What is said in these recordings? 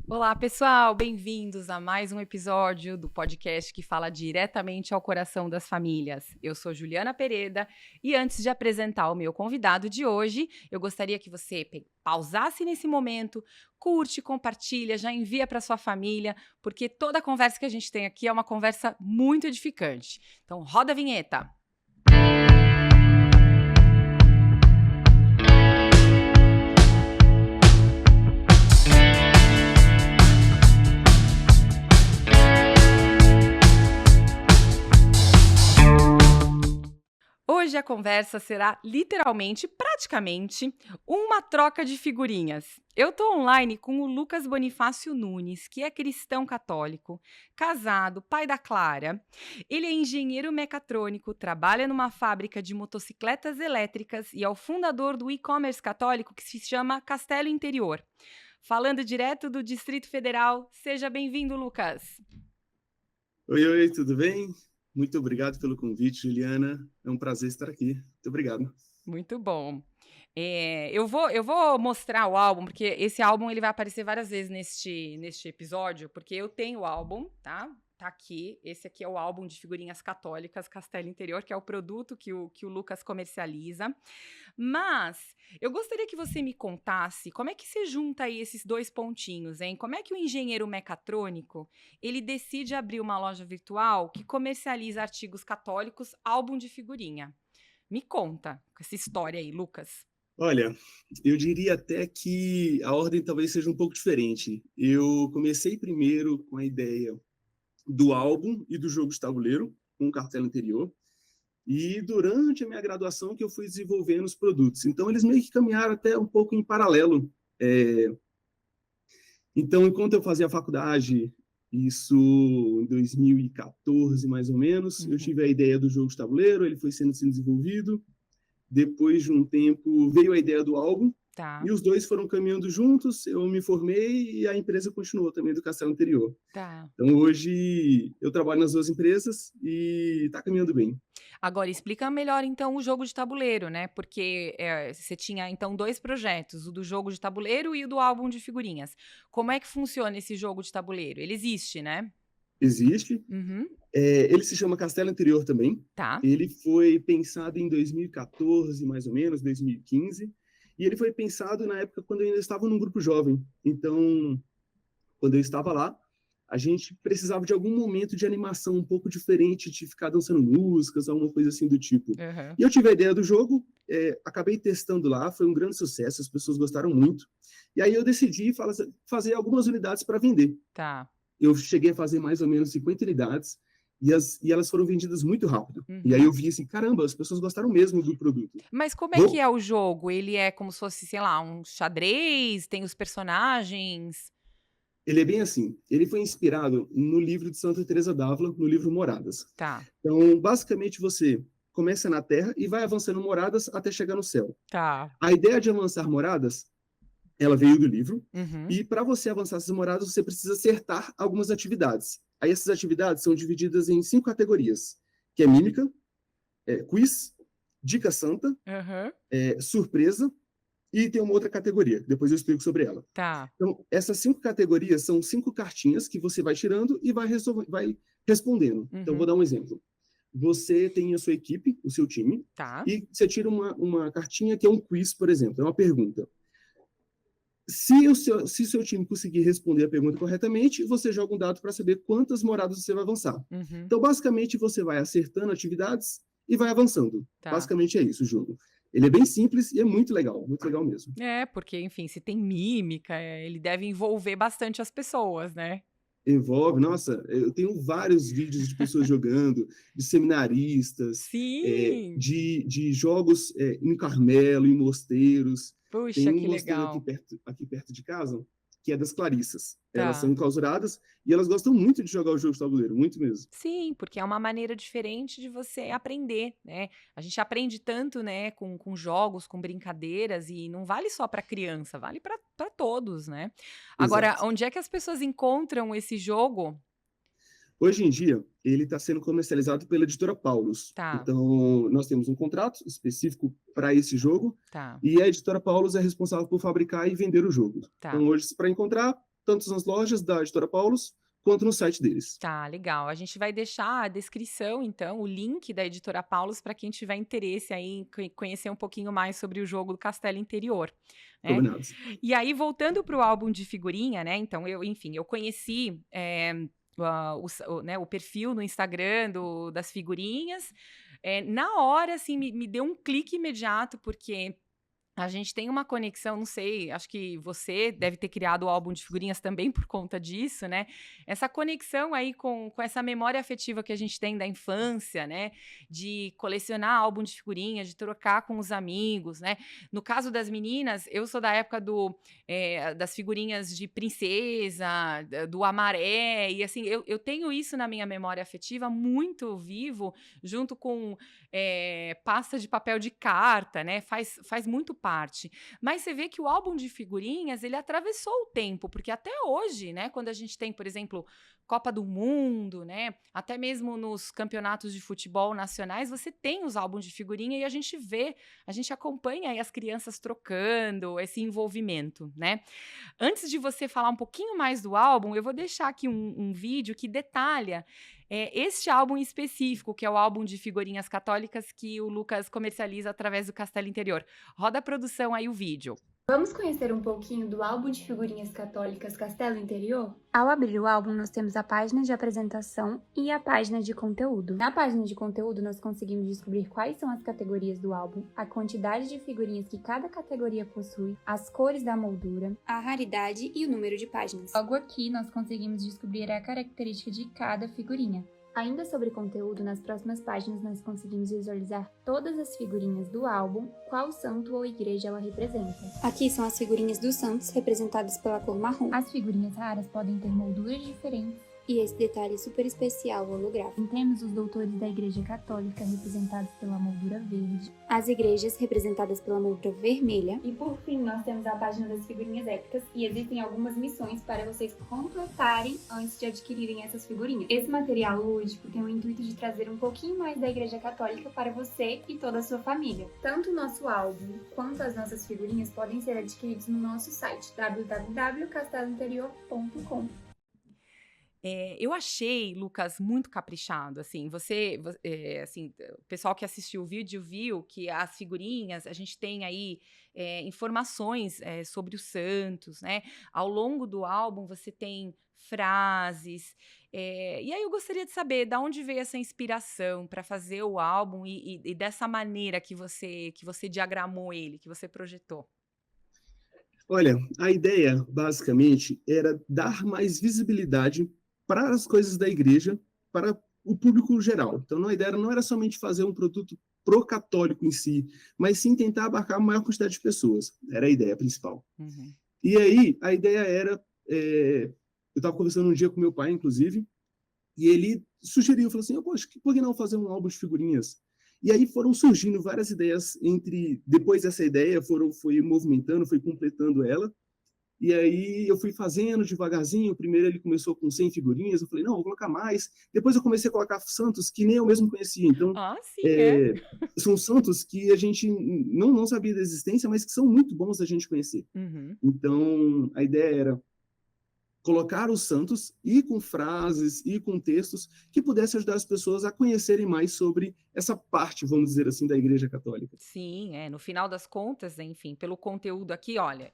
Olá, pessoal, bem-vindos a mais um episódio do podcast que fala diretamente ao coração das famílias. Eu sou Juliana Pereda e antes de apresentar o meu convidado de hoje, eu gostaria que você pausasse nesse momento, curte, compartilha, já envia para sua família, porque toda a conversa que a gente tem aqui é uma conversa muito edificante. Então, roda a vinheta. Hoje a conversa será literalmente, praticamente, uma troca de figurinhas. Eu estou online com o Lucas Bonifácio Nunes, que é cristão católico, casado, pai da Clara. Ele é engenheiro mecatrônico, trabalha numa fábrica de motocicletas elétricas e é o fundador do e-commerce católico que se chama Castelo Interior. Falando direto do Distrito Federal, seja bem-vindo, Lucas. Oi, tudo bem? Muito obrigado pelo convite, Juliana. É um prazer estar aqui. Muito obrigado. Muito bom. Eu vou mostrar o álbum, porque esse álbum ele vai aparecer várias vezes neste episódio, porque eu tenho o álbum, tá? Tá aqui. Esse aqui é o álbum de figurinhas católicas Castelo Interior, que é o produto que o Lucas comercializa. Mas eu gostaria que você me contasse como é que se junta aí esses dois pontinhos, hein? Como é que o engenheiro mecatrônico ele decide abrir uma loja virtual que comercializa artigos católicos, álbum de figurinha? Me conta essa história aí, Lucas. Olha, eu diria até que a ordem talvez seja um pouco diferente. Eu comecei primeiro com a ideia do álbum e do jogo de tabuleiro, com o cartela anterior, e durante a minha graduação que eu fui desenvolvendo os produtos. Então, eles meio que caminharam até um pouco em paralelo. Então, enquanto eu fazia a faculdade, isso em 2014, mais ou menos, eu tive a ideia do jogo de tabuleiro, ele foi sendo desenvolvido. Depois de um tempo, veio a ideia do álbum, Tá, e os dois foram caminhando juntos, eu me formei e a empresa continuou também do Castelo Anterior. tá. Então, hoje, eu trabalho nas duas empresas e está caminhando bem. Agora explica melhor então o jogo de tabuleiro, né? Porque você tinha então dois projetos, o do jogo de tabuleiro e o do álbum de figurinhas. Como é que funciona esse jogo de tabuleiro? Ele existe, né? Existe. Uhum, Ele se chama Castelo Anterior também. tá. Ele foi pensado em 2014, mais ou menos, 2015. E ele foi pensado na época quando eu ainda estava num grupo jovem. Então, quando eu estava lá, a gente precisava de algum momento de animação um pouco diferente, de ficar dançando músicas, alguma coisa assim do tipo. Uhum, E eu tive a ideia do jogo, acabei testando lá, foi um grande sucesso, as pessoas gostaram muito. E aí eu decidi fazer algumas unidades para vender. tá. Eu cheguei a fazer mais ou menos 50 unidades e elas foram vendidas muito rápido. E aí Uhum. eu vi assim, caramba, as pessoas gostaram mesmo do produto. Mas como é que Vou, é o jogo? Ele é como se fosse, sei lá, um xadrez, tem os personagens. Ele é bem assim. Ele foi inspirado no livro de Santa Teresa d'Ávila, no livro Moradas. Tá, Então, basicamente, você começa na Terra e vai avançando moradas até chegar no céu. tá. A ideia de avançar moradas, ela veio do livro, Uhum, e para você avançar essas moradas, você precisa acertar algumas atividades. Aí essas atividades são divididas em 5 categorias, que é mímica, quiz, dica santa, uhum, surpresa, e tem uma outra categoria, depois eu explico sobre ela. tá. Então, essas 5 categorias são 5 cartinhas que você vai tirando e vai respondendo. Então, vou Uhum, dar um exemplo. Você tem a sua equipe, o seu time, tá. e você tira uma cartinha que é um quiz, por exemplo, é uma pergunta. Se o seu time conseguir responder a pergunta corretamente, você joga um dado para saber quantas moradas você vai avançar. Uhum, Então, basicamente, você vai acertando atividades e vai avançando. tá. Basicamente é isso o jogo. Ele é bem simples e é muito legal mesmo. É, porque, enfim, se tem mímica, ele deve envolver bastante as pessoas, né? Envolve, nossa, eu tenho vários vídeos de pessoas jogando, de seminaristas, Sim! de jogos em Carmelo, em mosteiros. Tem Puxa, um que mosteiro legal. aqui perto de casa, que é das Clarissas. Elas são Tá. enclausuradas e elas gostam muito de jogar o jogo de tabuleiro, muito mesmo. Sim, porque é uma maneira diferente de você aprender, né? A gente aprende tanto, né, com jogos, com brincadeiras, e não vale só para criança, vale para todos, né? Agora, Exato. onde é que as pessoas encontram esse jogo? Hoje em dia, ele está sendo comercializado pela editora Paulus. Tá, Então, nós temos um contrato específico para esse jogo tá, e a editora Paulus é responsável por fabricar e vender o jogo. tá. Então, hoje, para encontrar, tanto nas lojas da Editora Paulus, quanto no site deles. Tá, legal. A gente vai deixar a descrição, então, o link da Editora Paulus para quem tiver interesse aí em conhecer um pouquinho mais sobre o jogo do Castelo Interior, né? Combinados. E aí, voltando para o álbum de figurinha, né? Então, eu conheci né, o perfil no Instagram das figurinhas. Na hora, assim, me deu um clique imediato, porque a gente tem uma conexão, não sei, acho que você deve ter criado o álbum de figurinhas também por conta disso, né? Essa conexão aí com essa memória afetiva que a gente tem da infância, né? De colecionar álbum de figurinhas, de trocar com os amigos, né? No caso das meninas, eu sou da época das figurinhas de princesa, do Amaré, e assim, eu tenho isso na minha memória afetiva muito vivo, junto com pasta de papel de carta, né? Faz muito parte. Mas você vê que o álbum de figurinhas, ele atravessou o tempo, porque até hoje, né, quando a gente tem, por exemplo, Copa do Mundo, né, até mesmo nos campeonatos de futebol nacionais, você tem os álbuns de figurinha e a gente acompanha aí as crianças trocando esse envolvimento, né? Antes de você falar um pouquinho mais do álbum, eu vou deixar aqui um vídeo que detalha este álbum específico, que é o álbum de figurinhas católicas que o Lucas comercializa através do Castelo Interior. Roda a produção aí o vídeo. Vamos conhecer um pouquinho do álbum de figurinhas católicas Castelo Interior? Ao abrir o álbum, nós temos a página de apresentação e a página de conteúdo. Na página de conteúdo, nós conseguimos descobrir quais são as categorias do álbum, a quantidade de figurinhas que cada categoria possui, as cores da moldura, A raridade e o número de páginas. Logo aqui, nós conseguimos descobrir a característica de cada figurinha. Ainda sobre conteúdo, nas próximas páginas nós conseguimos visualizar todas as figurinhas do álbum, qual santo ou igreja ela representa. Aqui são as figurinhas dos santos, representadas pela cor marrom. As figurinhas raras podem ter molduras diferentes. E esse detalhe super especial, holográfico. Temos os doutores da Igreja Católica, representados pela moldura verde. As igrejas, representadas pela moldura vermelha. E por fim, nós temos a página das figurinhas épicas e existem algumas missões para vocês completarem antes de adquirirem essas figurinhas. Esse material lúdico tem o intuito de trazer um pouquinho mais da Igreja Católica para você e toda a sua família. Tanto o nosso álbum quanto as nossas figurinhas podem ser adquiridos no nosso site www.castelointerior.com. Eu achei, Lucas, muito caprichado, assim, assim, o pessoal que assistiu o vídeo viu que as figurinhas, a gente tem aí informações sobre os santos, né? Ao longo do álbum você tem frases, e aí eu gostaria de saber de onde veio essa inspiração para fazer o álbum e dessa maneira que você diagramou ele, que você projetou. Olha, a ideia, basicamente, era dar mais visibilidade para as coisas da igreja, para o público geral. Então, a ideia não era somente fazer um produto pro-católico em si, mas sim tentar abarcar a maior quantidade de pessoas. Era a ideia principal. Uhum. E aí, a ideia era... eu estava conversando um dia com meu pai, inclusive, e ele sugeriu, falou assim, poxa, por que não fazer um álbum de figurinhas? E aí foram surgindo várias ideias depois dessa ideia, foi movimentando, foi completando ela. E aí eu fui fazendo devagarzinho. Primeiro ele começou com 100 figurinhas, eu falei, não, vou colocar mais. Depois eu comecei a colocar santos que nem eu mesmo conhecia. Então, sim, são santos que a gente não sabia da existência, mas que são muito bons da gente conhecer. Uhum. Então, a ideia era colocar os santos e com frases e com textos que pudessem ajudar as pessoas a conhecerem mais sobre essa parte, vamos dizer assim, da Igreja Católica. Sim, no final das contas, enfim, pelo conteúdo aqui, olha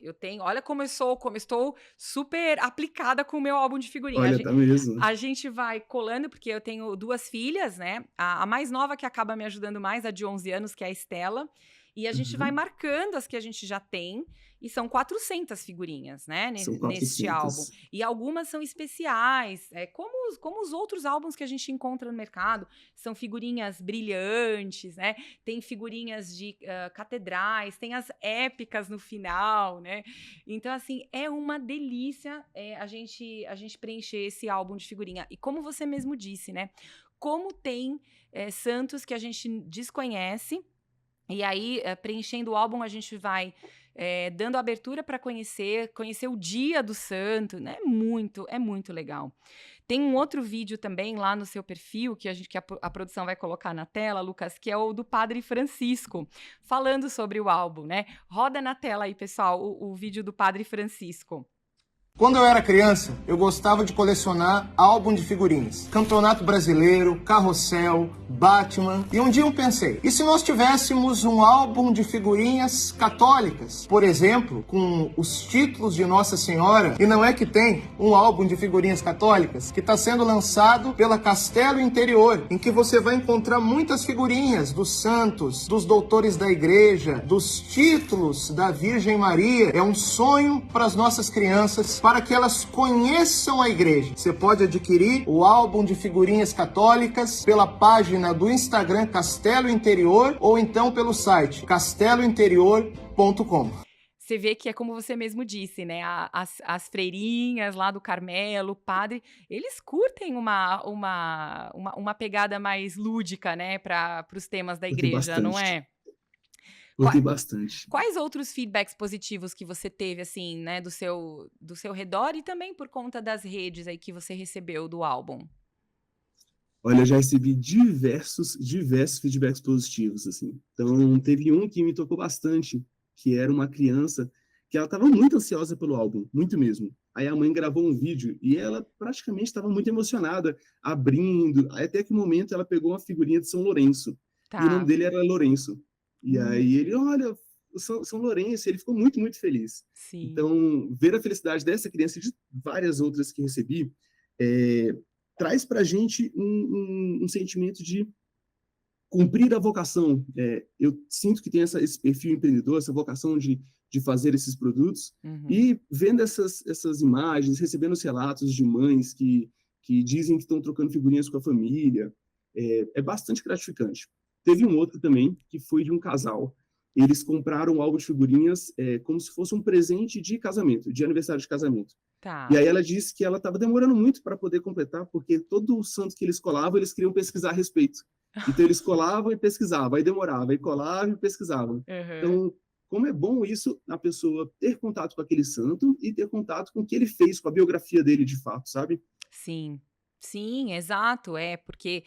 como eu estou super aplicada com o meu álbum de figurinha. Olha, tá mesmo. A gente vai colando, porque eu tenho 2 filhas, né? A mais nova que acaba me ajudando mais, a de 11 anos, que é a Estela. E a gente vai marcando as que a gente já tem, e são 400 figurinhas, né, neste álbum. E algumas são especiais, como os outros álbuns que a gente encontra no mercado. São figurinhas brilhantes, né, tem figurinhas de catedrais, tem as épicas no final, né. Então, assim, é uma delícia a gente preencher esse álbum de figurinha. E como você mesmo disse, né, como tem santos que a gente desconhece. E aí, preenchendo o álbum, a gente vai dando abertura para conhecer o dia do santo, né? É muito legal. Tem um outro vídeo também lá no seu perfil, que a produção vai colocar na tela, Lucas, que é o do Padre Francisco, falando sobre o álbum, né? Roda na tela aí, pessoal, o vídeo do Padre Francisco. Quando eu era criança, eu gostava de colecionar álbum de figurinhas. Campeonato Brasileiro, Carrossel, Batman. E um dia eu pensei, e se nós tivéssemos um álbum de figurinhas católicas? Por exemplo, com os títulos de Nossa Senhora. E não é que tem um álbum de figurinhas católicas que está sendo lançado pela Castelo Interior, em que você vai encontrar muitas figurinhas dos santos, dos doutores da igreja, dos títulos da Virgem Maria. É um sonho para as nossas crianças, para que elas conheçam a igreja. Você pode adquirir o álbum de figurinhas católicas pela página do Instagram Castelo Interior ou então pelo site castelointerior.com. Você vê que é como você mesmo disse, né? As freirinhas lá do Carmelo, o padre, eles curtem uma pegada mais lúdica, né? Para os temas da igreja, não é? Gostei bastante. Quais outros feedbacks positivos que você teve, assim, né, do seu redor e também por conta das redes aí que você recebeu do álbum? Olha, eu já recebi diversos feedbacks positivos, assim. Então, teve um que me tocou bastante, que era uma criança que ela estava muito ansiosa pelo álbum, muito mesmo. Aí a mãe gravou um vídeo e ela praticamente estava muito emocionada, abrindo, até que um momento ela pegou uma figurinha de São Lourenço, e o nome Tá. dele era Lourenço. E aí ele, olha, São Lourenço, ele ficou muito, muito feliz. Sim. Então, ver a felicidade dessa criança e de várias outras que recebi, traz para a gente um sentimento de cumprir a vocação. Eu sinto que tem esse perfil empreendedor, essa vocação de fazer esses produtos, e vendo essas imagens, recebendo os relatos de mães que dizem que estão trocando figurinhas com a família, é bastante gratificante. Teve um outro também, que foi de um casal. Eles compraram um álbum de figurinhas como se fosse um presente de casamento, de aniversário de casamento. Tá. E aí ela disse que ela estava demorando muito para poder completar, porque todo o santo que eles colavam, eles queriam pesquisar a respeito. Então eles colavam e pesquisavam, aí demorava, aí colava e pesquisavam. Então, como é bom isso, a pessoa ter contato com aquele santo e ter contato com o que ele fez, com a biografia dele de fato, sabe? Sim. Sim, exato, porque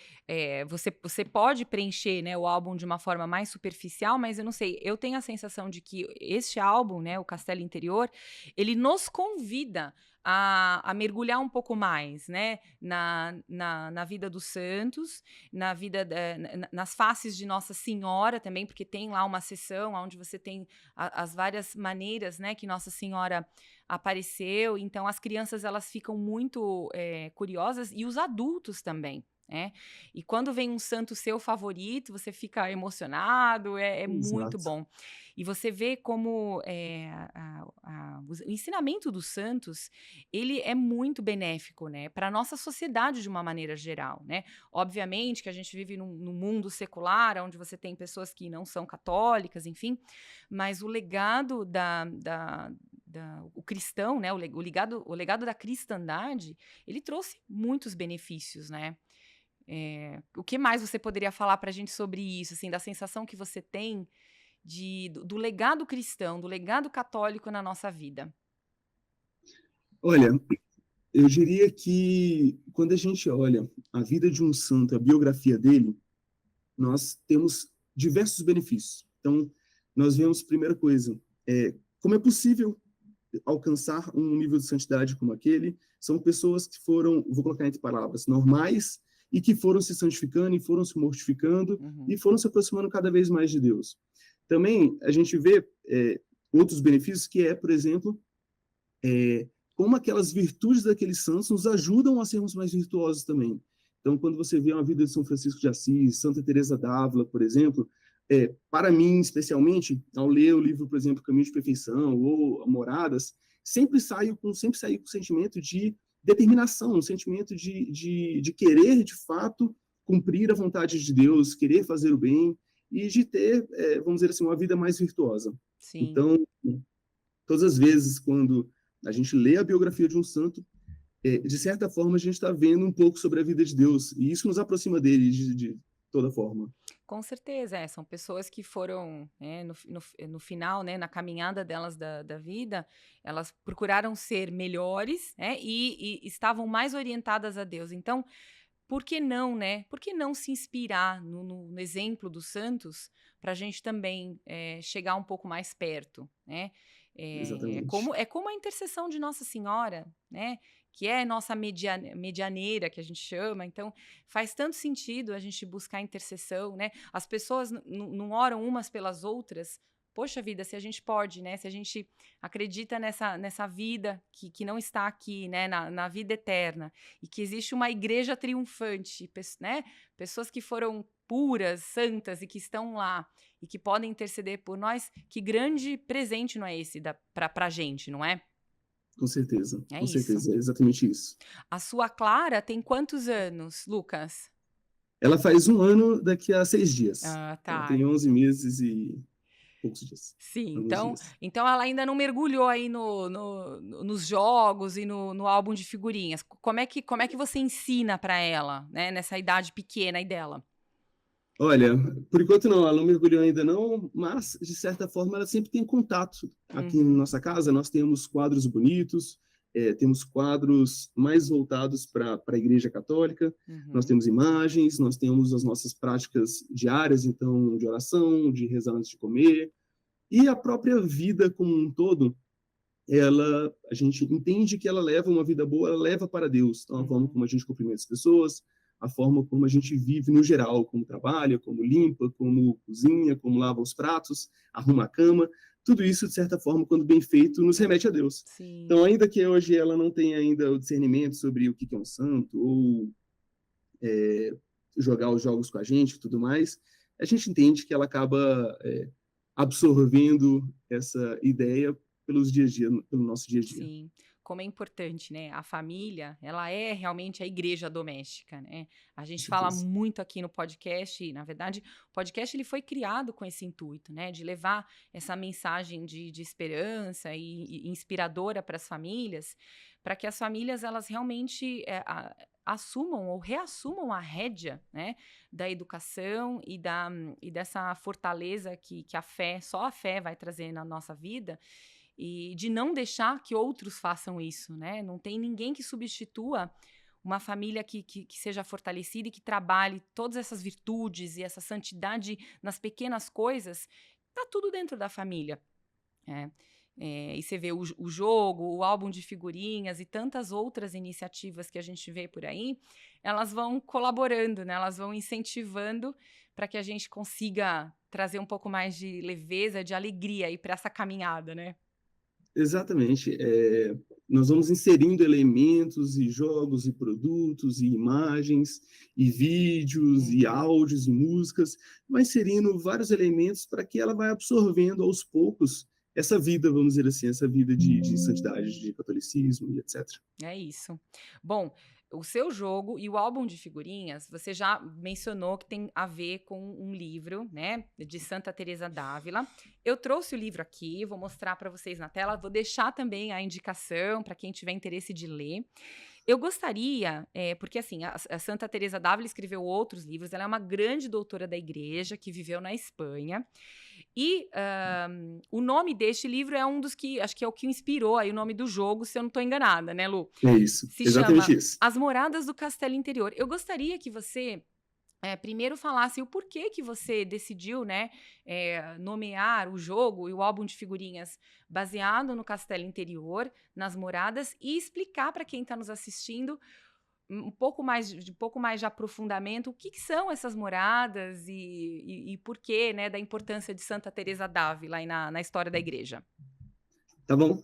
você pode preencher, né, o álbum de uma forma mais superficial, mas eu não sei, eu tenho a sensação de que este álbum, né, o Castelo Interior, ele nos convida a mergulhar um pouco mais, né, na vida dos santos, nas faces de Nossa Senhora também, porque tem lá uma seção onde você tem as várias maneiras, né, que Nossa Senhora apareceu, então as crianças elas ficam muito curiosas e os adultos também, né? E quando vem um santo seu favorito, você fica emocionado, é muito Exato. bom. E você vê como o ensinamento dos santos, ele é muito benéfico, né? Para a nossa sociedade de uma maneira geral, né? Obviamente que a gente vive num mundo secular, onde você tem pessoas que não são católicas, enfim, mas o legado o cristão, né, o legado da cristandade, ele trouxe muitos benefícios, né? O que mais você poderia falar para a gente sobre isso, assim, da sensação que você tem do legado cristão, do legado católico na nossa vida? Olha, eu diria que quando a gente olha a vida de um santo, a biografia dele, nós temos diversos benefícios. Então, nós vemos, primeira coisa, como é possível alcançar um nível de santidade como aquele. São pessoas que foram, vou colocar entre palavras, normais, e que foram se santificando e foram se mortificando e foram se aproximando cada vez mais de Deus. Também a gente vê outros benefícios que por exemplo, como aquelas virtudes daqueles santos nos ajudam a sermos mais virtuosos também. Então, quando você vê uma vida de São Francisco de Assis, Santa Teresa d'Ávila, por exemplo, para mim, especialmente, ao ler o livro, por exemplo, Caminho de Perfeição ou Moradas, sempre saio com o sentimento de determinação, um sentimento de querer, de fato, cumprir a vontade de Deus, querer fazer o bem e de ter, vamos dizer assim, uma vida mais virtuosa. Sim. Então, todas as vezes, quando a gente lê a biografia de um santo, de certa forma, a gente está vendo um pouco sobre a vida de Deus, e isso nos aproxima dele de toda forma. Com certeza, são pessoas que foram, né, no final, né, na caminhada delas da vida, elas procuraram ser melhores, né, e estavam mais orientadas a Deus. Então, por que não, né? Por que não se inspirar no exemplo dos santos para a gente também chegar um pouco mais perto, né? Exatamente. É como a intercessão de Nossa Senhora, né? Que é nossa medianeira, que a gente chama. Então, faz tanto sentido a gente buscar intercessão, né? As pessoas não oram umas pelas outras. Poxa vida, se a gente pode, né? Se a gente acredita nessa vida que não está aqui, né? Na vida eterna, e que existe uma igreja triunfante, né? Pessoas que foram puras, santas e que estão lá e que podem interceder por nós, que grande presente não é esse pra gente, não é? Com certeza, É com isso. certeza, é exatamente isso. A sua Clara tem quantos anos, Lucas? Ela faz 1 ano daqui a 6 dias. Ah, Ela tá. tem 11 meses e poucos dias. Sim, Alguns dias. então ela ainda não mergulhou aí nos jogos e no álbum de figurinhas. Como é que você ensina para ela, né, nessa idade pequena aí dela? Olha, por enquanto não, ela não mergulhou ainda não, mas, de certa forma, ela sempre tem contato. Aqui na nossa casa, nós temos quadros bonitos, temos quadros mais voltados para a Igreja Católica, nós temos imagens, nós temos as nossas práticas diárias, então, de oração, de rezar antes de comer, e a própria vida como um todo, a gente entende que ela leva uma vida boa, ela leva para Deus. Então, a forma como a gente cumprimenta as pessoas, a forma como a gente vive no geral, como trabalha, como limpa, como cozinha, como lava os pratos, arruma a cama, tudo isso, de certa forma, quando bem feito, nos remete a Deus. Sim. Então, ainda que hoje ela não tenha ainda o discernimento sobre o que é um santo, ou jogar os jogos com a gente e tudo mais, a gente entende que ela acaba absorvendo essa ideia pelo nosso dia a dia. Sim, como é importante, né? A família, ela é realmente a igreja doméstica, né? A gente fala muito aqui no podcast, e, na verdade, o podcast ele foi criado com esse intuito, né? De levar essa mensagem de esperança e inspiradora para as famílias, para que as famílias, elas realmente assumam ou reassumam a rédea, né? Da educação e dessa fortaleza que só a fé vai trazer na nossa vida, e de não deixar que outros façam isso, né? Não tem ninguém que substitua uma família que seja fortalecida e que trabalhe todas essas virtudes e essa santidade nas pequenas coisas. Tá tudo dentro da família. E você vê o jogo, o álbum de figurinhas e tantas outras iniciativas que a gente vê por aí, elas vão colaborando, né? Elas vão incentivando para que a gente consiga trazer um pouco mais de leveza, de alegria aí para essa caminhada, né? Exatamente. Nós vamos inserindo elementos e jogos e produtos e imagens e vídeos e áudios e músicas, vai inserindo vários elementos para que ela vai absorvendo aos poucos essa vida, vamos dizer assim, essa vida de santidade, de catolicismo e etc. É isso. Bom, o seu jogo e o álbum de figurinhas, você já mencionou que tem a ver com um livro, né, de Santa Teresa d'Ávila. Eu trouxe o livro aqui, vou mostrar para vocês na tela, vou deixar também a indicação para quem tiver interesse de ler. Eu gostaria, porque assim, a Santa Teresa d'Ávila escreveu outros livros, ela é uma grande doutora da igreja que viveu na Espanha, e o nome deste livro é um dos que, acho que é o que inspirou aí o nome do jogo, se eu não estou enganada, né, Lu? É isso, Se exatamente chama isso. As Moradas do Castelo Interior. Eu gostaria que você primeiro falasse o porquê que você decidiu, né, nomear o jogo e o álbum de figurinhas baseado no Castelo Interior, nas moradas, e explicar para quem está nos assistindo um pouco mais de aprofundamento o que são essas moradas e porquê, né, da importância de Santa Teresa d'Ávila aí na história da igreja. Tá bom.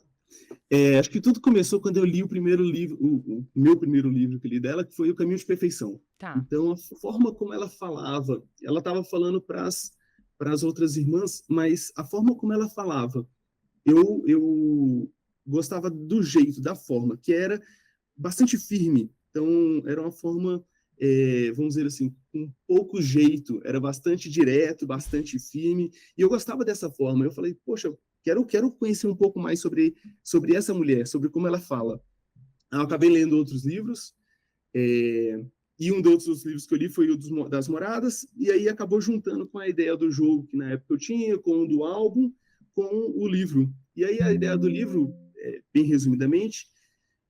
Acho que tudo começou quando eu li o primeiro livro, o meu primeiro livro que eu li dela, que foi O Caminho de Perfeição. Tá. Então, a forma como ela falava, ela estava falando para as outras irmãs, mas a forma como ela falava, eu gostava do jeito, da forma, que era bastante firme. Então, era uma forma, vamos dizer assim, com pouco jeito, era bastante direto, bastante firme, e eu gostava dessa forma. Eu falei, poxa, quero conhecer um pouco mais sobre essa mulher, sobre como ela fala. Eu acabei lendo outros livros, e um dos outros livros que eu li foi o das Moradas, e aí acabou juntando com a ideia do jogo que na época eu tinha, com o do álbum, com o livro. E aí a ideia do livro, bem resumidamente,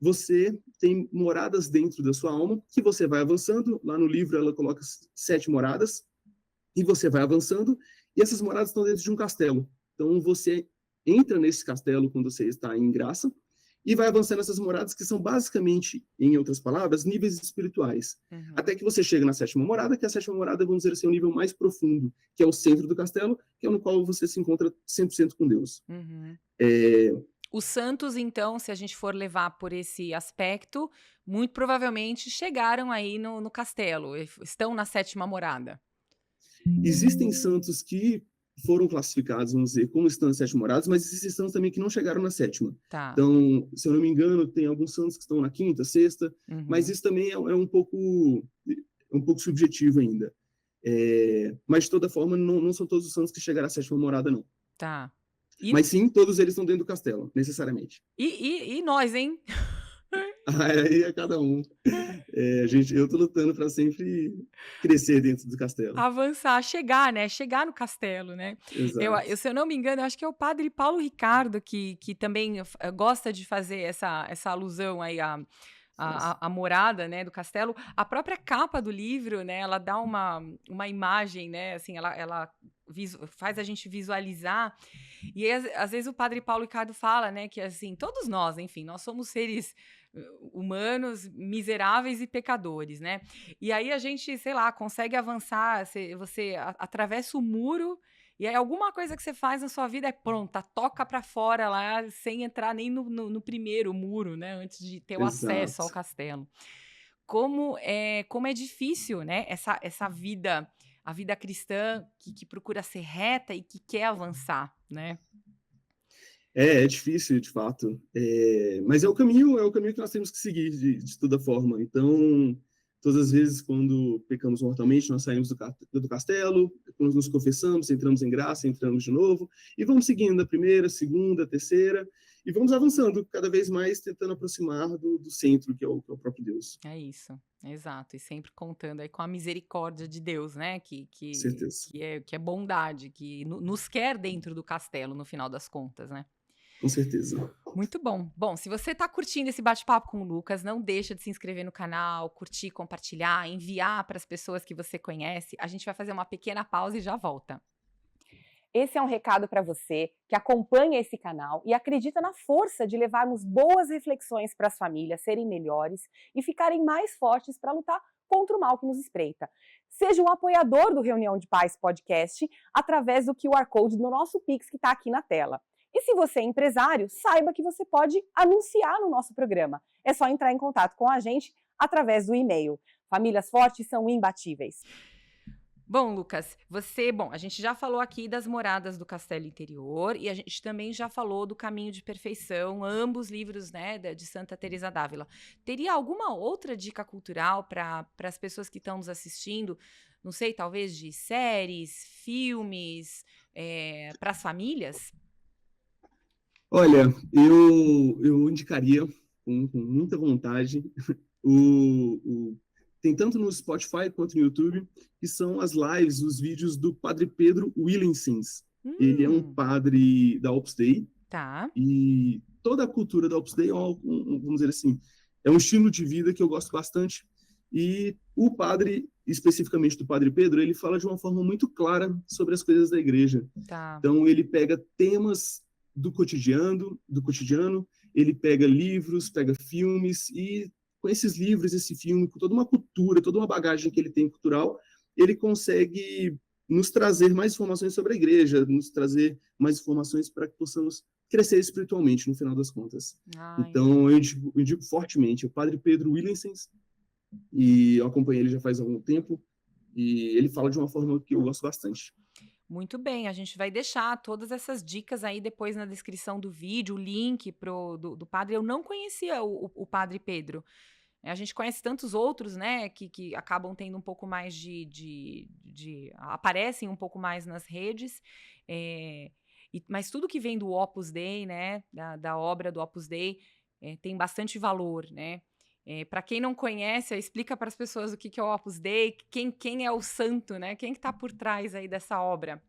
você tem moradas dentro da sua alma, que você vai avançando. Lá no livro ela coloca 7 moradas, e você vai avançando, e essas moradas estão dentro de um castelo. Então você entra nesse castelo quando você está em graça, e vai avançando essas moradas que são basicamente, em outras palavras, níveis espirituais. Até que você chega na 7ª morada, que a 7ª morada, vamos dizer assim, é o nível mais profundo, que é o centro do castelo, que é no qual você se encontra 100% com Deus. Os santos, então, se a gente for levar por esse aspecto, muito provavelmente chegaram aí no castelo, estão na 7ª morada. Existem santos que foram classificados, vamos dizer, como estão nas 7 moradas, mas existem santos também que não chegaram na 7ª. Tá. Então, se eu não me engano, tem alguns santos que estão na 5ª, 6ª, mas isso também é um pouco subjetivo ainda. Mas, de toda forma, não são todos os santos que chegaram à 7ª morada, não. Tá. Mas sim, todos eles estão dentro do castelo, necessariamente. E nós, hein? Aí é cada um. Eu tô lutando para sempre crescer dentro do castelo. Avançar, chegar, né? Chegar no castelo, né? Exato. Se eu não me engano, eu acho que é o padre Paulo Ricardo que também gosta de fazer essa alusão aí a morada, né, do castelo. A própria capa do livro, né, ela dá uma imagem, né, assim, ela faz a gente visualizar. E aí, às vezes o padre Paulo Ricardo fala, né, que assim, todos nós, enfim, nós somos seres humanos, miseráveis e pecadores, né? E aí a gente, sei lá, consegue avançar, você atravessa o muro. E aí alguma coisa que você faz na sua vida é pronta, toca pra fora lá, sem entrar nem no primeiro muro, né? Antes de ter o acesso ao castelo. Como é difícil, né? Essa vida, a vida cristã que procura ser reta e que quer avançar, né? É difícil, de fato. Mas é o caminho que nós temos que seguir, de toda forma. Então, todas as vezes, quando pecamos mortalmente, nós saímos do castelo, nós nos confessamos, entramos em graça, entramos de novo, e vamos seguindo a 1ª, 2ª, 3ª, e vamos avançando cada vez mais, tentando aproximar do centro, que é o próprio Deus. É isso, exato. E sempre contando aí com a misericórdia de Deus, né? Certeza. Que é bondade, que nos quer dentro do castelo, no final das contas, né? Com certeza. Muito bom. Bom, se você está curtindo esse bate-papo com o Lucas, não deixa de se inscrever no canal, curtir, compartilhar, enviar para as pessoas que você conhece. A gente vai fazer uma pequena pausa e já volta. Esse é um recado para você que acompanha esse canal e acredita na força de levarmos boas reflexões para as famílias serem melhores e ficarem mais fortes para lutar contra o mal que nos espreita. Seja um apoiador do Reunião de Pais Podcast através do QR Code do nosso Pix que está aqui na tela. E se você é empresário, saiba que você pode anunciar no nosso programa. É só entrar em contato com a gente através do e-mail. Famílias fortes são imbatíveis. Bom, Lucas, a gente já falou aqui das moradas do Castelo Interior e a gente também já falou do Caminho de Perfeição, ambos livros, né, de Santa Teresa d'Ávila. Teria alguma outra dica cultural para as pessoas que estão nos assistindo? Não sei, talvez de séries, filmes, para as famílias? Olha, eu indicaria com muita vontade tem tanto no Spotify quanto no YouTube, que são as lives, os vídeos do Padre Pedro Willensens. Ele é um padre da Opus Dei. Tá. E toda a cultura da Opus Dei, vamos dizer assim, é um estilo de vida que eu gosto bastante. E o padre, especificamente do Padre Pedro, ele fala de uma forma muito clara sobre as coisas da igreja. Tá. Então, ele pega temas do cotidiano, ele pega livros, pega filmes, e com esses livros, esse filme, com toda uma cultura, toda uma bagagem que ele tem cultural, ele consegue nos trazer mais informações sobre a igreja, nos trazer mais informações para que possamos crescer espiritualmente, no final das contas. Então, eu indico fortemente o Padre Pedro Willensens, e eu acompanhei ele já faz algum tempo, e ele fala de uma forma que eu gosto bastante. Muito bem, a gente vai deixar todas essas dicas aí depois na descrição do vídeo, o link do padre. Eu não conhecia o Padre Pedro. A gente conhece tantos outros, né, que acabam tendo um pouco mais aparecem um pouco mais nas redes, mas tudo que vem do Opus Dei, né, da obra do Opus Dei, tem bastante valor, né? Para quem não conhece, explica para as pessoas o que é o Opus Dei, quem é o santo, né? Quem que está por trás aí dessa obra?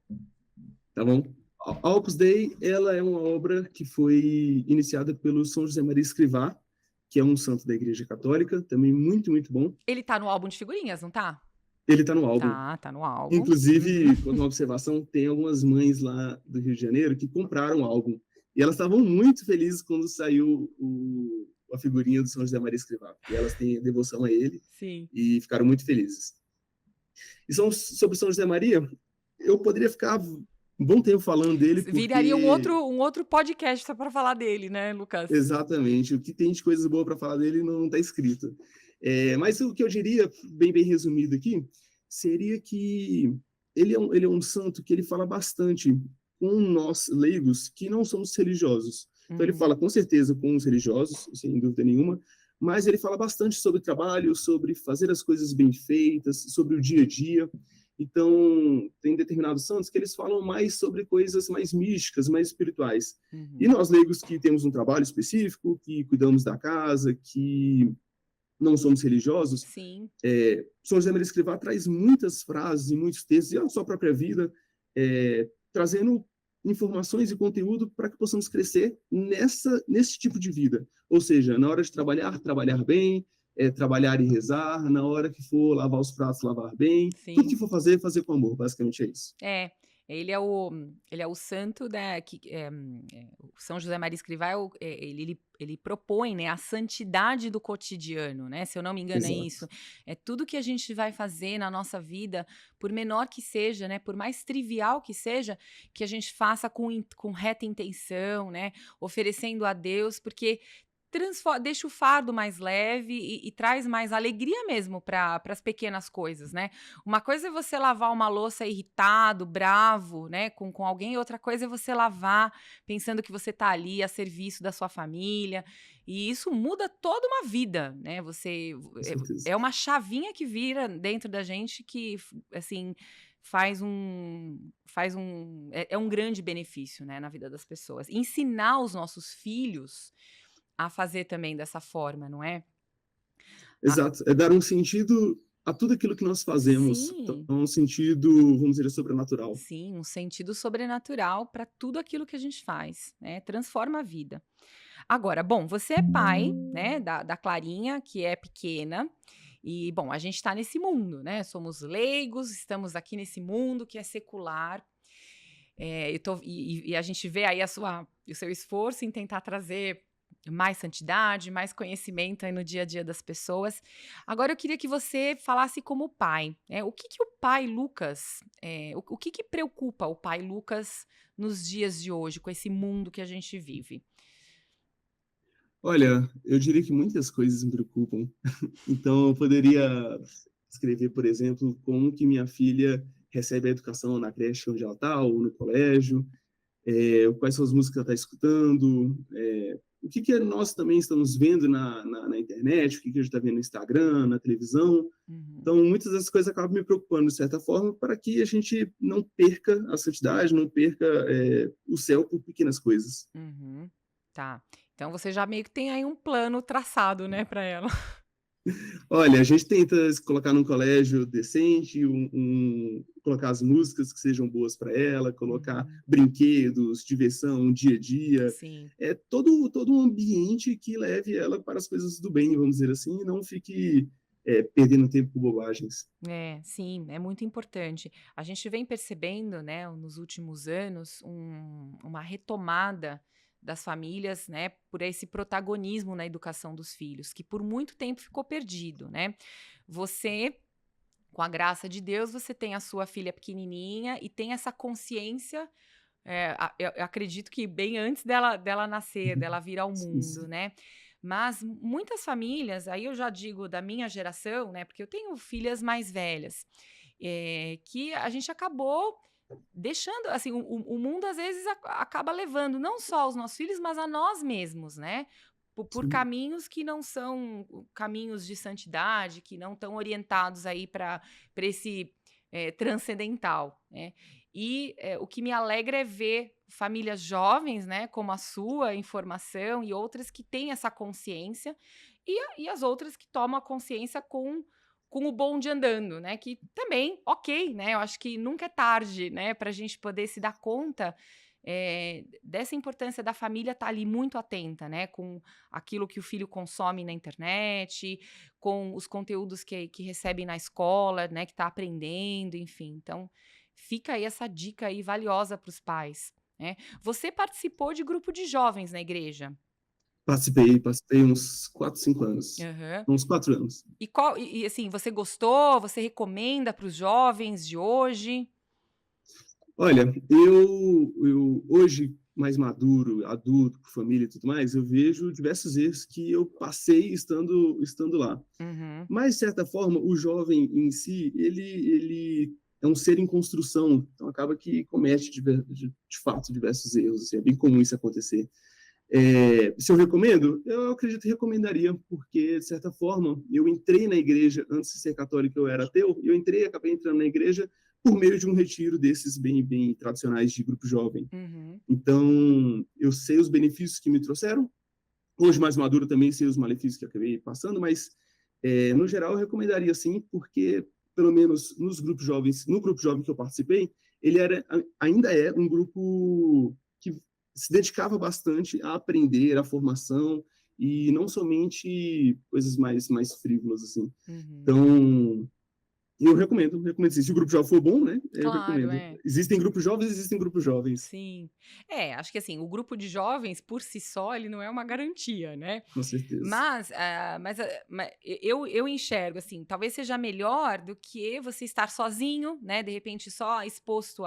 Tá bom. A Opus Dei, ela é uma obra que foi iniciada pelo São José Maria Escrivá, que é um santo da Igreja Católica, também muito, muito bom. Ele tá no álbum de figurinhas, não tá? Ele tá no álbum. Tá no álbum. Inclusive, quando uma observação, tem algumas mães lá do Rio de Janeiro que compraram o álbum. E elas estavam muito felizes quando saiu a figurinha do São José Maria Escrivá. E elas têm devoção a ele. Sim. E ficaram muito felizes. E sobre São José Maria, eu poderia ficar um bom tempo falando dele. Viraria um outro podcast só para falar dele, né, Lucas? Exatamente. O que tem de coisas boas para falar dele não está escrito. Mas o que eu diria, bem resumido aqui, seria que ele é um santo que ele fala bastante com nós, leigos, que não somos religiosos. Então ele fala com certeza com os religiosos, sem dúvida nenhuma, mas ele fala bastante sobre trabalho, sobre fazer as coisas bem feitas, sobre o dia a dia. Então, tem determinados santos que eles falam mais sobre coisas mais místicas, mais espirituais. E nós, leigos, que temos um trabalho específico, que cuidamos da casa, que não somos religiosos, Sim. São José Maria Escrivá traz muitas frases e muitos textos, e a sua própria vida, trazendo informações e conteúdo para que possamos crescer nesse tipo de vida. Ou seja, na hora de trabalhar bem, trabalhar e rezar, na hora que for lavar os pratos, lavar bem. Sim. Tudo que for fazer com amor, basicamente é isso. Ele é o santo o São José Maria Escrivá, ele propõe, né, a santidade do cotidiano, né? Se eu não me engano, Exato. É isso. É tudo que a gente vai fazer na nossa vida, por menor que seja, né, por mais trivial que seja, que a gente faça com reta intenção, né, oferecendo a Deus, porque deixa o fardo mais leve e traz mais alegria mesmo para as pequenas coisas, né? Uma coisa é você lavar uma louça irritado, bravo, né, com alguém, e outra coisa é você lavar pensando que você tá ali a serviço da sua família, e isso muda toda uma vida, né? É uma chavinha que vira dentro da gente que, assim, é um grande benefício, né, na vida das pessoas. Ensinar os nossos filhos a fazer também dessa forma, não é? Exato. É dar um sentido a tudo aquilo que nós fazemos. Sim. Um sentido, vamos dizer, sobrenatural. Sim, um sentido sobrenatural para tudo aquilo que a gente faz, né? Transforma a vida. Agora, bom, você é pai, né, da Clarinha, que é pequena, e, bom, a gente está nesse mundo, né? Somos leigos, estamos aqui nesse mundo que é secular. E a gente vê aí o seu esforço em tentar trazer mais santidade, mais conhecimento aí no dia a dia das pessoas. Agora eu queria que você falasse como pai, né? O que o pai Lucas, o que preocupa o pai Lucas nos dias de hoje, com esse mundo que a gente vive? Olha, eu diria que muitas coisas me preocupam. Então eu poderia escrever, por exemplo, como que minha filha recebe a educação na creche onde ela está, ou no colégio, quais são as músicas que ela está escutando, o que nós também estamos vendo na internet, o que a gente está vendo no Instagram, na televisão. Então, muitas dessas coisas acabam me preocupando, de certa forma, para que a gente não perca a santidade, não perca o céu por pequenas coisas. Tá. Então, você já meio que tem aí um plano traçado, né, para ela. Olha, a gente tenta colocar num colégio decente, colocar as músicas que sejam boas para ela, colocar brinquedos, diversão, dia a dia. Sim. Todo um ambiente que leve ela para as coisas do bem, vamos dizer assim, e não fique perdendo tempo com bobagens. Sim, é muito importante. A gente vem percebendo, né, nos últimos anos, uma retomada das famílias, né, por esse protagonismo na educação dos filhos, que por muito tempo ficou perdido, né? Você, com a graça de Deus, você tem a sua filha pequenininha e tem essa consciência, eu acredito que bem antes dela nascer, dela vir ao mundo, né? Mas muitas famílias, aí eu já digo da minha geração, né, porque eu tenho filhas mais velhas, que a gente acabou deixando, assim, o mundo às vezes acaba levando não só os nossos filhos, mas a nós mesmos, né? Por caminhos que não são caminhos de santidade, que não estão orientados aí para esse transcendental, né? E o que me alegra é ver famílias jovens, né, como a sua, em formação, e outras que têm essa consciência, e as outras que tomam a consciência com o bonde andando, né? Que também, ok, né? Eu acho que nunca é tarde, né? Para a gente poder se dar conta dessa importância da família estar ali muito atenta, né, com aquilo que o filho consome na internet, com os conteúdos que recebe na escola, né, que está aprendendo, enfim. Então, fica aí essa dica aí valiosa para os pais, né. Você participou de grupo de jovens na igreja? Participei uns 4, 5 anos. Aham. Uns 4 anos. Assim, você gostou? Você recomenda para os jovens de hoje? Olha, eu hoje, mais maduro, adulto, com família e tudo mais, eu vejo diversos erros que eu passei estando lá. Uhum. Mas, de certa forma, o jovem em si, ele é um ser em construção, então acaba que comete, de fato, diversos erros, assim, é bem comum isso acontecer. Se eu recomendo? Eu acredito que recomendaria, porque, de certa forma, eu entrei na igreja, antes de ser católico eu era ateu, acabei entrando na igreja por meio de um retiro desses bem tradicionais de grupo jovem. Uhum. Então, eu sei os benefícios que me trouxeram, hoje mais maduro também sei os malefícios que eu acabei passando, mas, no geral, eu recomendaria sim, porque, pelo menos no grupo jovem que eu participei, ele ainda é um grupo que se dedicava bastante a aprender, a formação, e não somente coisas mais frívolas, assim. Uhum. Então, eu recomendo sim. Se o grupo jovem for bom, né, eu Claro, recomendo. Existem grupos jovens. Sim. Acho que assim, o grupo de jovens, por si só, ele não é uma garantia, né? Com certeza. Mas eu enxergo, assim, talvez seja melhor do que você estar sozinho, né? De repente, só exposto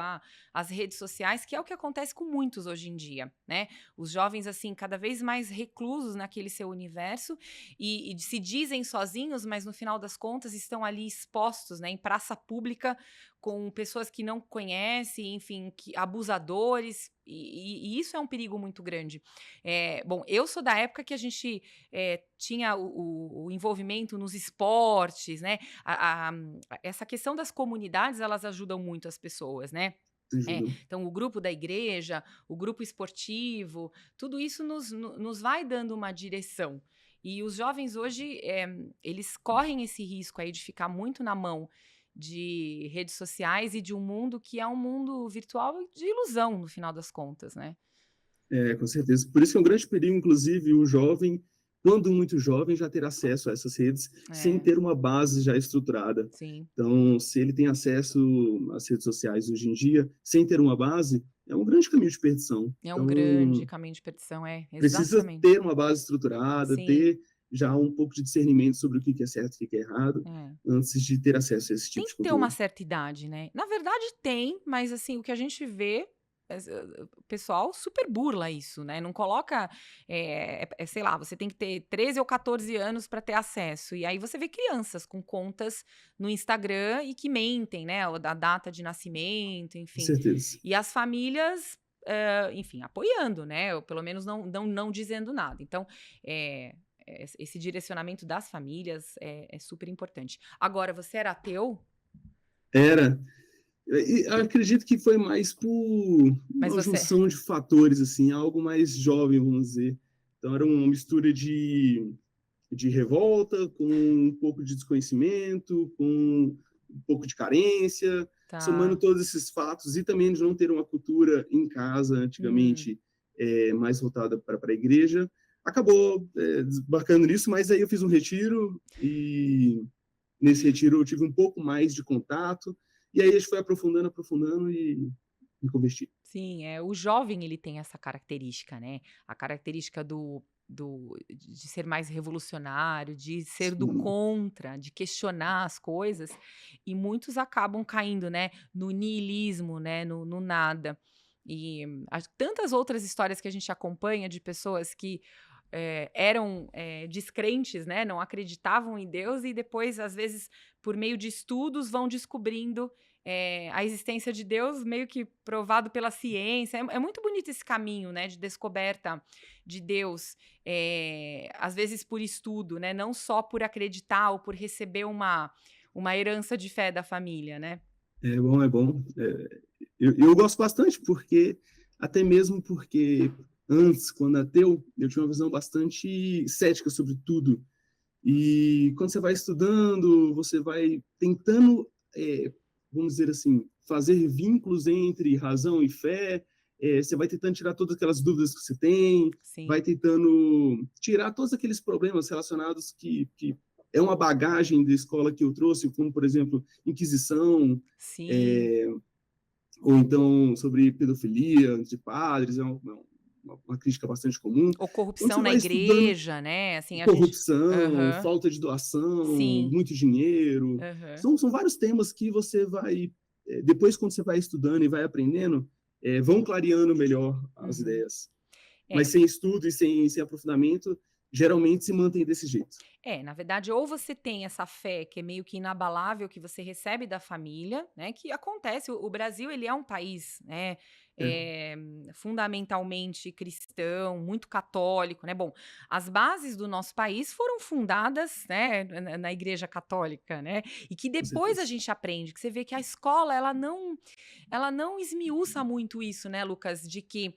às redes sociais, que é o que acontece com muitos hoje em dia, né? Os jovens, assim, cada vez mais reclusos naquele seu universo e se dizem sozinhos, mas no final das contas estão ali expostos, né? Em praça pública, com pessoas que não conhecem, enfim, abusadores, e isso é um perigo muito grande. Bom, eu sou da época que a gente tinha o envolvimento nos esportes, né? Essa questão das comunidades, elas ajudam muito as pessoas, né? Então, o grupo da igreja, o grupo esportivo, tudo isso nos vai dando uma direção. E os jovens hoje, eles correm esse risco aí de ficar muito na mão de redes sociais e de um mundo que é um mundo virtual de ilusão, no final das contas, né? Com certeza. Por isso que é um grande perigo, inclusive, o jovem, quando muito jovem, já ter acesso a essas redes sem ter uma base já estruturada. Sim. Então, se ele tem acesso às redes sociais hoje em dia, sem ter uma base, é um grande caminho de perdição. É um grande caminho de perdição, exatamente. Precisa ter uma base estruturada, Sim. ter já um pouco de discernimento sobre o que é certo e o que é errado, antes de ter acesso a esse tipo de conteúdo. Tem que ter uma certa idade, né? Na verdade tem, mas assim, o que a gente vê, o pessoal super burla isso, né? Não coloca, sei lá, você tem que ter 13 ou 14 anos para ter acesso. E aí você vê crianças com contas no Instagram e que mentem, né? A data de nascimento, enfim. Com certeza. E as famílias, enfim, apoiando, né? Ou pelo menos não dizendo nada. Então, esse direcionamento das famílias é super importante. Agora, você era ateu? Era. Eu acredito que foi mais por uma junção de fatores, assim, algo mais jovem, vamos dizer. Então, era uma mistura de revolta, com um pouco de desconhecimento, com um pouco de carência, somando todos esses fatos, e também de não ter uma cultura em casa, antigamente, mais voltada para a igreja. Acabou desbarcando nisso, mas aí eu fiz um retiro, e nesse retiro eu tive um pouco mais de contato, e aí a gente foi aprofundando e me converti. Sim, o jovem ele tem essa característica, né? A característica de ser mais revolucionário, de ser do contra, de questionar as coisas, e muitos acabam caindo, né, no niilismo, né, no nada. E tantas outras histórias que a gente acompanha de pessoas que eram descrentes, né, não acreditavam em Deus e depois, às vezes, por meio de estudos, vão descobrindo a existência de Deus, meio que provado pela ciência. É muito bonito esse caminho, né, de descoberta de Deus, às vezes por estudo, né, não só por acreditar ou por receber uma herança de fé da família, né? É bom. Eu gosto bastante, até mesmo porque antes, quando ateu, eu tinha uma visão bastante cética sobre tudo. E quando você vai estudando, você vai tentando, vamos dizer assim, fazer vínculos entre razão e fé, você vai tentando tirar todas aquelas dúvidas que você tem, Sim, vai tentando tirar todos aqueles problemas relacionados que é uma bagagem da escola que eu trouxe, como, por exemplo, Inquisição, sim. ou então sobre pedofilia de padres, é uma crítica bastante comum. Ou Quando corrupção você na vai estudando igreja, né? Assim, a gente. corrupção, Aham, falta de doação, sim. muito dinheiro, Aham. são vários temas que você vai, depois quando você vai estudando e vai aprendendo, vão clareando melhor as Uhum. ideias. É. Mas sem estudo e sem aprofundamento, geralmente se mantém desse jeito. Na verdade, ou você tem essa fé que é meio que inabalável, que você recebe da família, né? Que acontece, o Brasil, ele é um país, né? Fundamentalmente cristão, muito católico, né? Bom, as bases do nosso país foram fundadas, né, na Igreja Católica, né? E que Com depois a certeza. gente aprende, que você vê que a escola, ela não esmiuça muito isso, né, Lucas? De que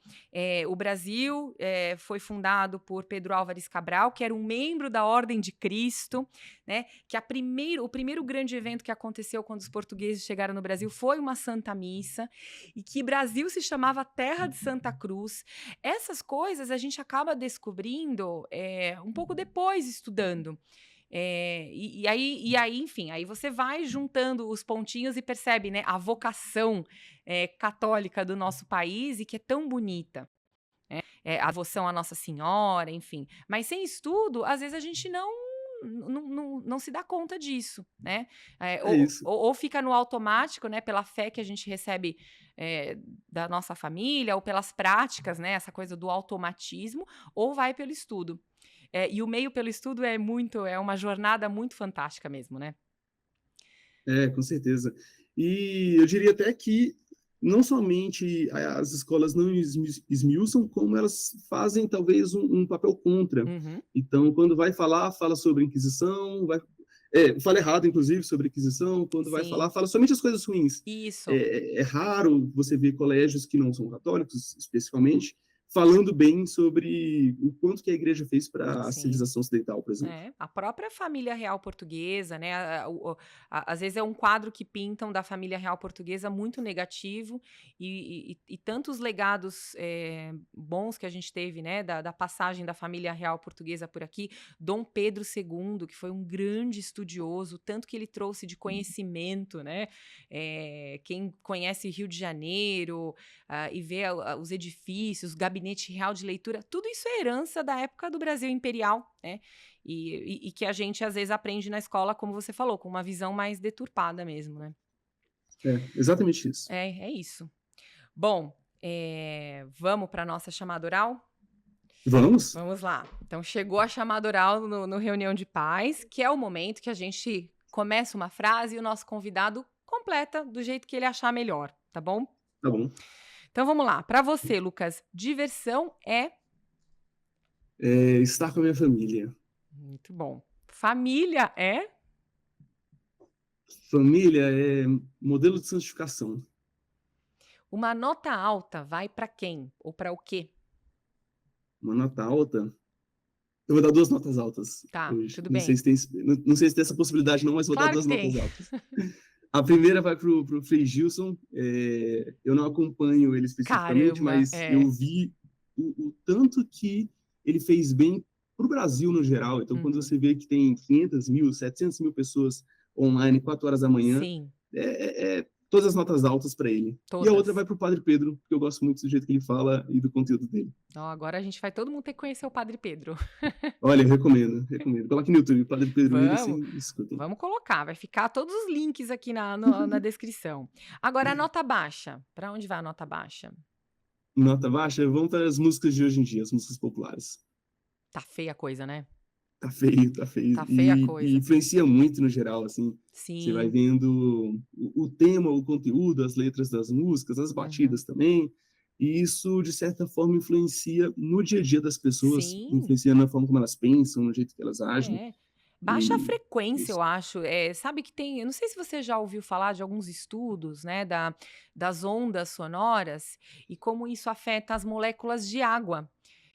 o Brasil foi fundado por Pedro Álvares Cabral, que era um membro da Ordem de Cristo, né? Que o primeiro grande evento que aconteceu quando os portugueses chegaram no Brasil foi uma Santa Missa, e que Brasil se chamava Terra de Santa Cruz. Essas coisas a gente acaba descobrindo um pouco depois, estudando. E aí, enfim, aí você vai juntando os pontinhos e percebe, né, a vocação católica do nosso país, e que é tão bonita. A devoção à Nossa Senhora, enfim. Mas sem estudo, às vezes a gente não se dá conta disso, né? É isso. Ou fica no automático, né? Pela fé que a gente recebe da nossa família, ou pelas práticas, né? Essa coisa do automatismo, ou vai pelo estudo. E o meio pelo estudo é uma jornada muito fantástica mesmo, né? Com certeza. E eu diria até que não somente as escolas não esmiuçam, como elas fazem talvez um papel contra. Uhum. Então, quando vai falar, fala sobre Inquisição, fala errado, inclusive, sobre Inquisição. Quando vai Sim. falar, fala somente as coisas ruins. Isso. É raro você ver colégios que não são católicos, especificamente, falando bem sobre o quanto que a igreja fez para a Sim. civilização ocidental, por exemplo. A própria família real portuguesa, né? Às vezes é um quadro que pintam da família real portuguesa muito negativo, e tantos legados bons que a gente teve, né? Da passagem da família real portuguesa por aqui. Dom Pedro II, que foi um grande estudioso, tanto que ele trouxe de conhecimento, né? Quem conhece Rio de Janeiro e vê os edifícios, o gabinete real de leitura, tudo isso é herança da época do Brasil imperial, né? E que a gente às vezes aprende na escola, como você falou, com uma visão mais deturpada mesmo, né? Exatamente isso. É isso. Bom, vamos para a nossa chamada oral? Vamos? Vamos lá. Então, chegou a chamada oral no Reunião de Pais, que é o momento que a gente começa uma frase e o nosso convidado completa do jeito que ele achar melhor, tá bom? Tá bom. Então, vamos lá. Para você, Lucas, diversão é... Estar com a minha família. Muito bom. Família é... Família é modelo de santificação. Uma nota alta vai para quem? Ou para o quê? Uma nota alta. Eu vou dar 2 notas altas Tá, hoje. tudo Não bem. sei se tem, não sei se tem essa possibilidade não, mas vou dar Claro 2 que notas tem. altas. A primeira vai pro Frei Gilson. Eu não acompanho ele especificamente, Caramba, mas eu vi o tanto que ele fez bem pro Brasil no geral. Então, quando você vê que tem 500 mil, 700 mil pessoas online, 4 horas da manhã, Sim, todas as notas altas para ele. E todas. a outra vai pro Padre Pedro, porque eu gosto muito do jeito que ele fala e do conteúdo dele. Ó, agora a gente vai todo mundo ter que conhecer o Padre Pedro. Olha, eu recomendo. Coloque no YouTube, Padre Pedro Vamos. Nielsen, escutem. Vamos colocar, vai ficar todos os links aqui na descrição. Agora, a nota baixa. Para onde vai a nota baixa? Nota baixa, vamos para as músicas de hoje em dia, as músicas populares. Tá feia a coisa, né? Tá feio, tá feio. Tá feia a coisa. E influencia muito no geral, assim. Sim. Você vai vendo o tema, o conteúdo, as letras das músicas, as batidas também. E isso, de certa forma, influencia no dia a dia das pessoas. Sim. Influencia na forma como elas pensam, no jeito que elas agem. Baixa a frequência, eu acho. Sabe que tem... Eu não sei se você já ouviu falar de alguns estudos, né? Das ondas sonoras e como isso afeta as moléculas de água.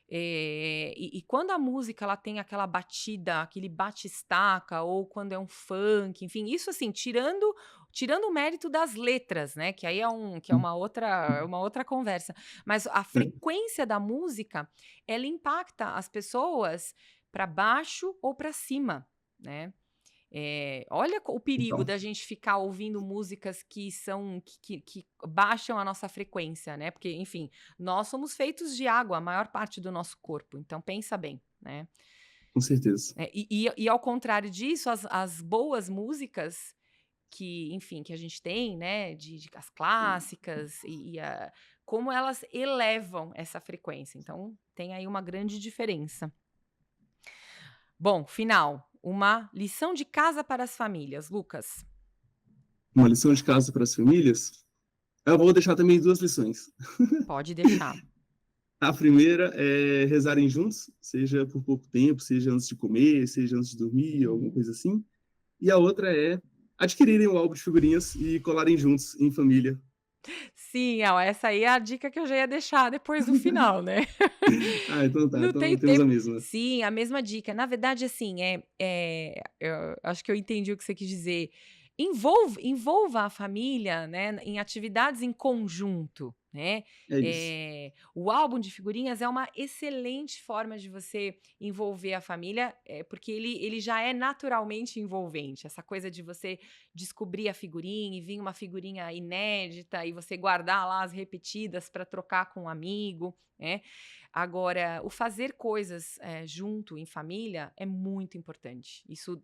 E quando a música ela tem aquela batida, aquele bate-estaca, ou quando é um funk, enfim, isso assim, tirando o mérito das letras, né? Que aí que é uma outra conversa. Mas a frequência da música, ela impacta as pessoas para baixo ou para cima, né? Olha o perigo Então, da gente ficar ouvindo músicas que baixam a nossa frequência, né? Porque, enfim, nós somos feitos de água, a maior parte do nosso corpo. Então, pensa bem, né? com certeza. E ao contrário disso, as boas músicas que, enfim, que a gente tem, né? As clássicas como elas elevam essa frequência. Então, tem aí uma grande diferença. Bom, final. Uma lição de casa para as famílias, Lucas. Uma lição de casa para as famílias. Eu vou deixar também 2 lições. Pode deixar. A primeira é rezarem juntos, seja por pouco tempo, seja antes de comer, seja antes de dormir, alguma coisa assim. E a outra é adquirirem o álbum de figurinhas e colarem juntos em família. Sim, essa aí é a dica que eu já ia deixar depois do final, né? Então tá. Não Então tem temos a tempo. mesma. Sim, a mesma dica. Na verdade, assim, eu acho que eu entendi o que você quis dizer. Envolva a família, né, em atividades em conjunto, né? É isso. O álbum de figurinhas é uma excelente forma de você envolver a família, porque ele já é naturalmente envolvente. Essa coisa de você descobrir a figurinha e vir uma figurinha inédita e você guardar lá as repetidas para trocar com um amigo, né? Agora, o fazer coisas junto, em família, é muito importante. Isso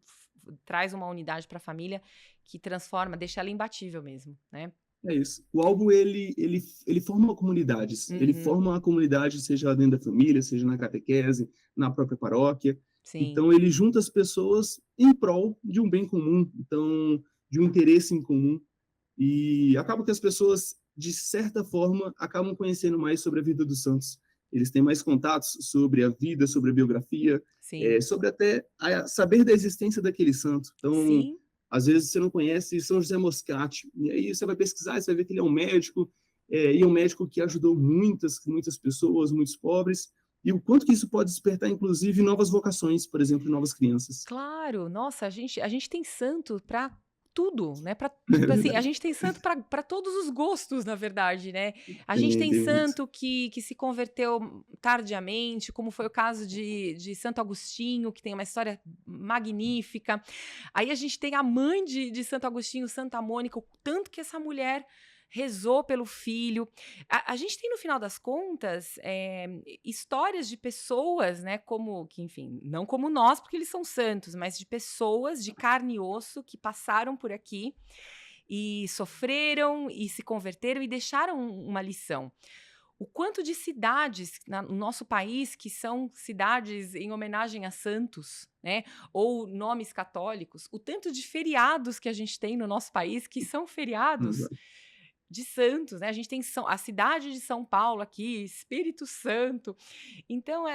traz uma unidade para a família que transforma, deixa ela imbatível mesmo, né? É isso. O álbum, ele forma comunidades. Ele Uhum, forma uma comunidade, seja dentro da família, seja na catequese, na própria paróquia. sim. Então, ele junta as pessoas em prol de um bem comum, então, de um interesse em comum. E acaba que as pessoas, de certa forma, acabam conhecendo mais sobre a vida dos santos. Eles têm mais contatos sobre a vida, sobre a biografia, Sim, sobre até saber da existência daquele santo. Então, sim, às vezes você não conhece São José Moscati, e aí você vai pesquisar, você vai ver que ele é um médico, e é um médico que ajudou muitas pessoas, muitos pobres, e o quanto que isso pode despertar, inclusive, novas vocações, por exemplo, novas crianças. claro. Nossa, a gente tem santo para tudo, né? É Tipo assim, a verdade. gente tem santo para todos os gostos, na verdade, né? A gente Tem, tem tem muito. santo que se converteu tardiamente, como foi o caso de Santo Agostinho, que tem uma história magnífica. Aí a gente tem a mãe de Santo Agostinho, Santa Mônica, o tanto que essa mulher rezou pelo filho. A gente tem, no final das contas, histórias de pessoas, né, enfim, não como nós, porque eles são santos, mas de pessoas de carne e osso que passaram por aqui e sofreram e se converteram e deixaram uma lição. O quanto de cidades no nosso país que são cidades em homenagem a santos, né? Ou nomes católicos, o tanto de feriados que a gente tem no nosso país que são feriados de santos, né? A gente tem a cidade de São Paulo aqui, Espírito Santo. Então,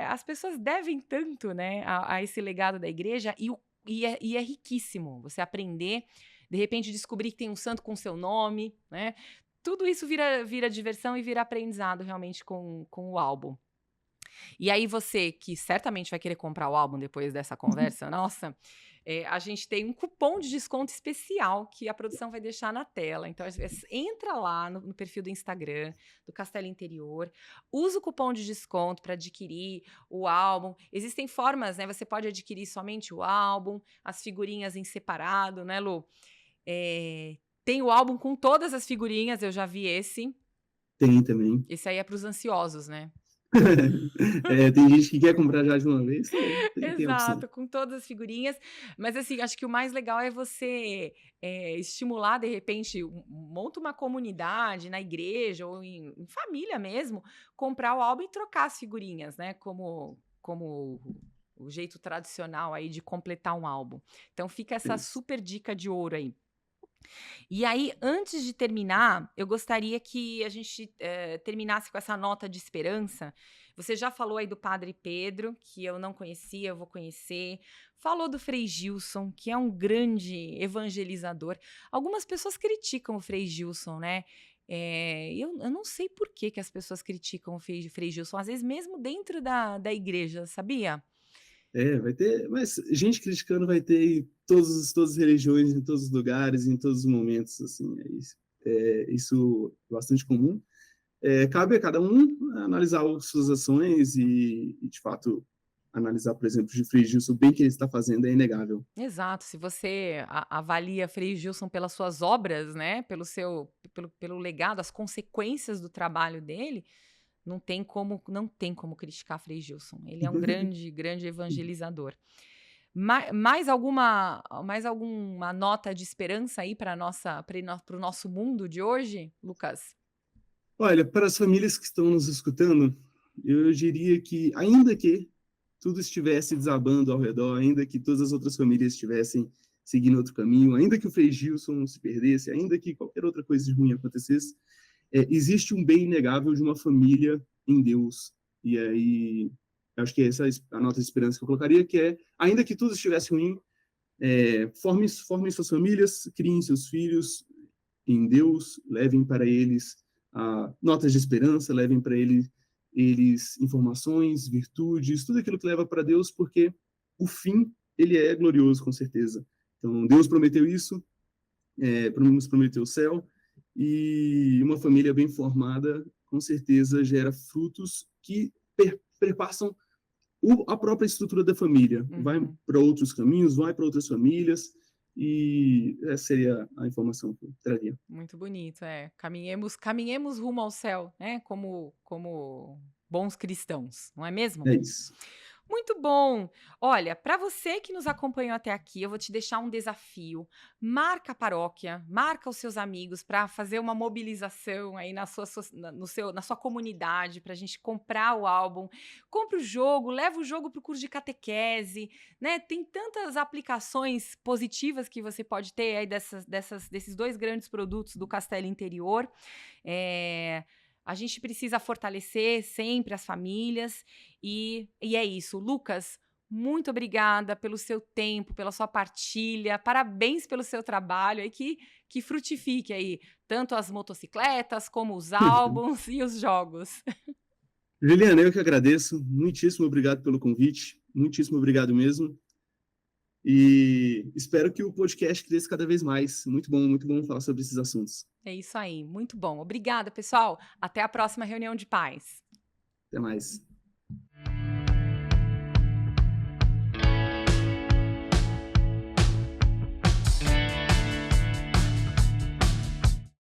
as pessoas devem tanto, né, a esse legado da igreja e é riquíssimo você aprender, de repente descobrir que tem um santo com seu nome, né? Tudo isso vira diversão e vira aprendizado realmente com o álbum. E aí você, que certamente vai querer comprar o álbum depois dessa conversa, nossa, a gente tem um cupom de desconto especial que a produção vai deixar na tela. Então, entra lá no perfil do Instagram, do Castelo Interior, usa o cupom de desconto para adquirir o álbum. Existem formas, né? Você pode adquirir somente o álbum, as figurinhas em separado, né, Lu? Tem o álbum com todas as figurinhas, eu já vi esse. Tem também. Esse aí é para os ansiosos, né? Tem gente que quer comprar já de uma vez, tem a opção. Exato, com todas as figurinhas. Mas assim, acho que o mais legal é você estimular, de repente, monta uma comunidade na igreja ou em família mesmo, comprar o álbum e trocar as figurinhas, né? Como o jeito tradicional aí de completar um álbum. Então fica É essa isso. super dica de ouro aí. E aí, antes de terminar, eu gostaria que a gente terminasse com essa nota de esperança. Você já falou aí do Padre Pedro, que eu não conhecia, eu vou conhecer. Falou do Frei Gilson, que é um grande evangelizador. Algumas pessoas criticam o Frei Gilson, né? Eu não sei por que as pessoas criticam o Frei Gilson, às vezes mesmo dentro da igreja, sabia? Vai ter, mas gente criticando vai ter em todas as religiões, em todos os lugares, em todos os momentos, assim, isso é bastante comum. Cabe a cada um analisar as suas ações e, de fato, analisar, por exemplo, de Frei Gilson, o bem que ele está fazendo é inegável. Exato, se você avalia Frei Gilson pelas suas obras, né, pelo legado, as consequências do trabalho dele, não tem como criticar Frei Gilson. Ele é um grande evangelizador. Mais alguma nota de esperança aí para o nosso mundo de hoje, Lucas? Olha, para as famílias que estão nos escutando, eu diria que, ainda que tudo estivesse desabando ao redor, ainda que todas as outras famílias estivessem seguindo outro caminho, ainda que o Frei Gilson se perdesse, ainda que qualquer outra coisa de ruim acontecesse, existe um bem inegável de uma família em Deus. E aí, acho que essa é a nota de esperança que eu colocaria, que é, ainda que tudo estivesse ruim, formem suas famílias, criem seus filhos em Deus, levem para eles notas de esperança, levem para eles informações, virtudes, tudo aquilo que leva para Deus, porque o fim, ele é glorioso, com certeza. Então, Deus prometeu isso, nos prometeu o céu, e uma família bem formada, com certeza, gera frutos que perpassam a própria estrutura da família. Vai para outros caminhos, vai para outras famílias, e essa seria a informação que eu traria. Muito bonito, caminhemos rumo ao céu, né, como bons cristãos, não é mesmo? É isso. Muito bom! Olha, para você que nos acompanhou até aqui, eu vou te deixar um desafio. Marca a paróquia, marca os seus amigos para fazer uma mobilização aí na sua comunidade, para a gente comprar o álbum. Compre o jogo, leva o jogo para o curso de catequese, né? Tem tantas aplicações positivas que você pode ter aí desses dois grandes produtos do Castelo Interior. A gente precisa fortalecer sempre as famílias e é isso. Lucas, muito obrigada pelo seu tempo, pela sua partilha, parabéns pelo seu trabalho aí, que frutifique aí, tanto as motocicletas como os álbuns e os jogos. Juliana, eu que agradeço, muitíssimo obrigado pelo convite, muitíssimo obrigado mesmo, e espero que o podcast cresça cada vez mais. Muito bom falar sobre esses assuntos. É isso aí, muito bom. Obrigada, pessoal. Até a próxima reunião de pais. Até mais.